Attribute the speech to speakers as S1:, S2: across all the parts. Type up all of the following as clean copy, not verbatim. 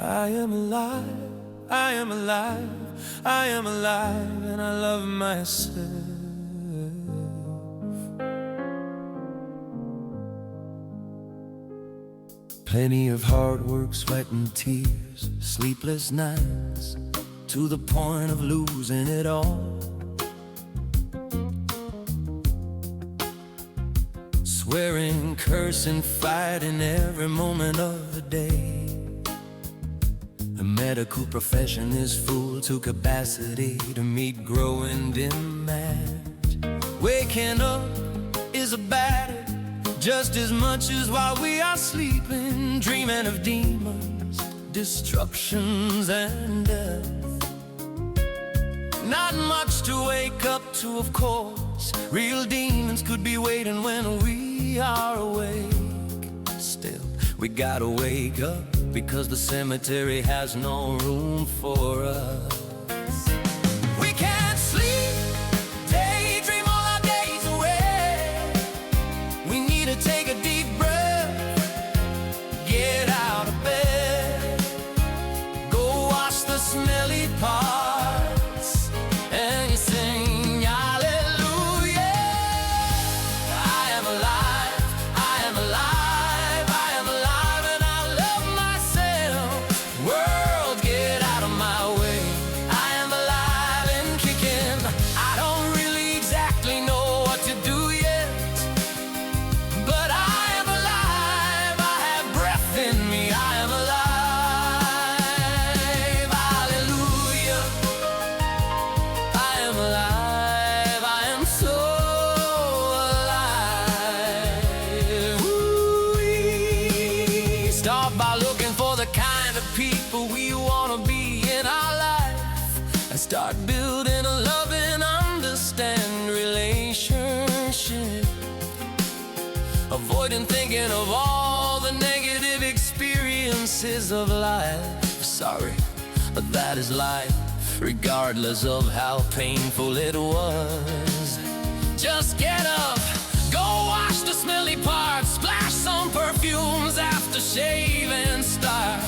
S1: I am alive, I am alive, I am alive, and I love myself. Plenty of hard work, sweat and tears, sleepless nights, to the point of losing it all. Swearing, cursing, fighting every moment of the day. The medical profession is full to capacity to meet growing demand. Waking up is a battle just as much as while we are sleeping, dreaming of demons, destructions, and death. Not much to wake up to, of course. Real demons could be waiting when we are awake. Still, we gotta wake up, because the cemetery has no room for us. We can't sleep, daydream all our days away. We need to take a deep breath, get out of bed, go wash the smelly parts, and sing Alleluia. I am alive, I am alive, I am alive, and I love myself. World, get out of my way. I am alive and kicking. I don't really exactly know what to do yet, but I am alive, I have breath in me, I am alive. Hallelujah. I am alive, I am so alive. Ooh-wee. Start by looking for the kind of people we want to be in our life, and start building a loving, understand relationship. Avoiding thinking of all the negative experiences of life. Sorry, but that is life, regardless of how painful it was. Just get up, go wash the smelly parts, splash some perfumes after shave, and start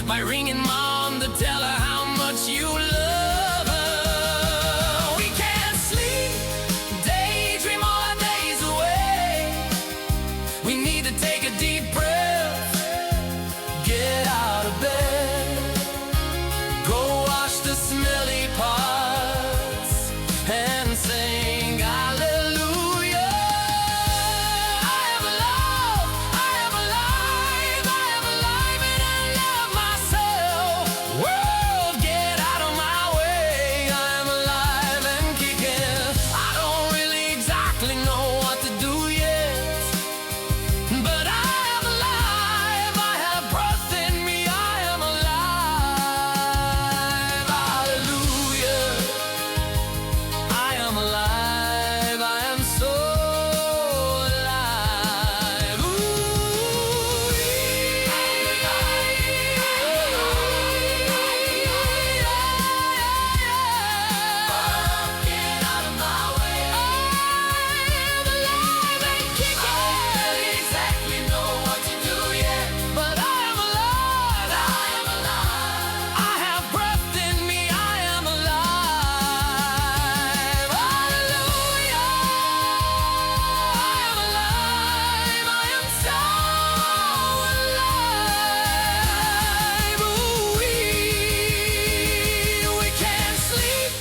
S1: by ringing mom to tell her how much you love her. We can't sleep, daydream all our days away. We need to take a deep breath, get out of bed, go wash the smelly parts, and sing Alleluia. I am alive, I am alive, I am alive, and I love myself. World, get out of my way. I am alive and kicking. I don't really exactly know what to do yet, but I am alive, I have breath in me, I am alive. Hallelujah. I am alive, I am so alive. Ooh-wee. Get out of my way. I am alive and kicking. I don't exactly know what to do yet, but I am alive. I am alive. I have breath in me, I am alive. Hallelujah. I am alive, I am so alive. Ooh-wee. We can't sleep,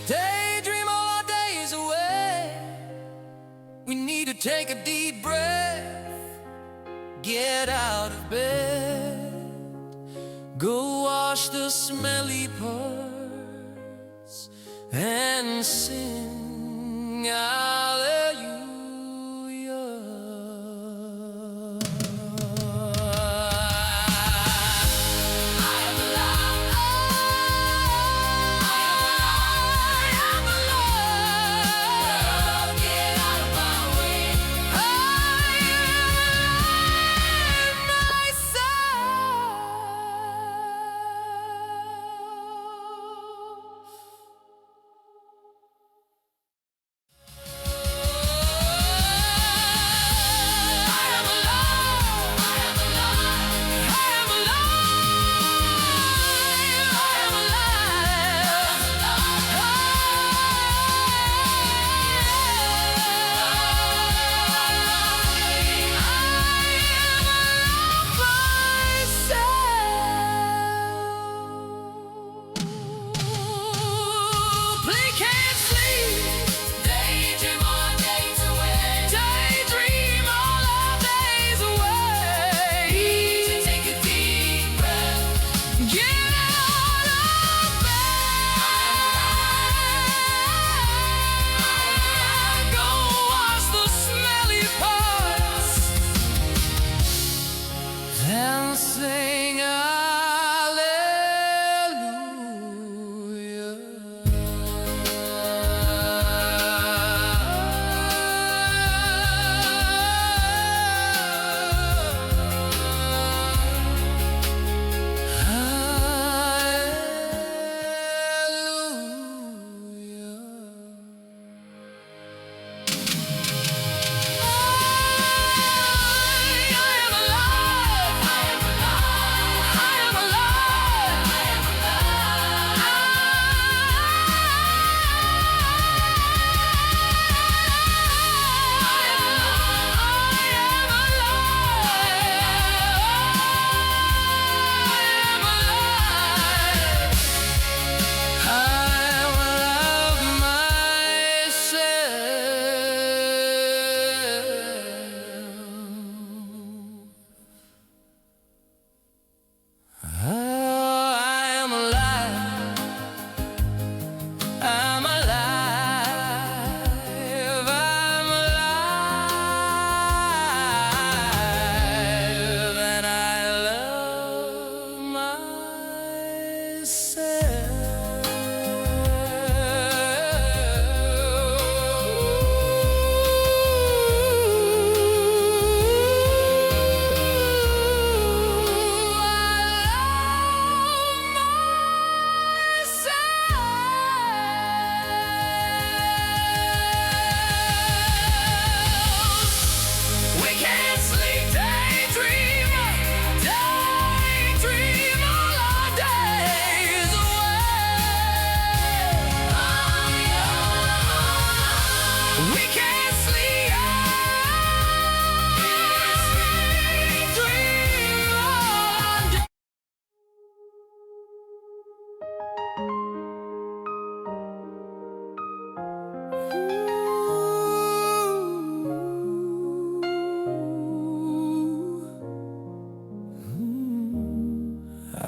S1: daydream all our days away. We need to take a deep breath, get out of bed, go wash the smelly parts, and sing Alleluia. I am alive, I am alive, get out of my way. I am myself.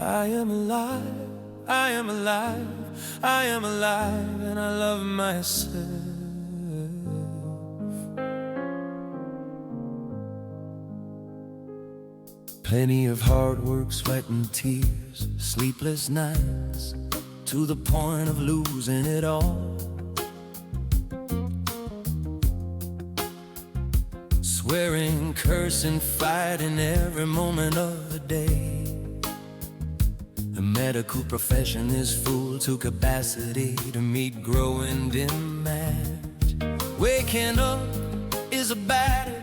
S1: I am alive, I am alive, I am alive, and I love myself. Plenty of hard work, sweat and tears, sleepless nights, to the point of losing it all. Swearing, cursing, fighting every moment of the day. The medical profession is full to capacity to meet growing demand. Waking up is a battle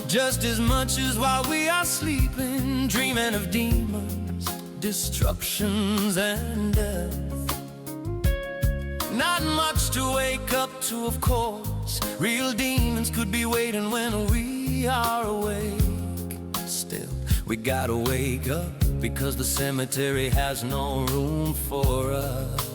S1: just as much as while we are sleeping, dreaming of demons, destructions and death. Not much to wake up to, of course. Real demons could be waiting when we are awake. Still, we gotta wake up, because the cemetery has no room for us.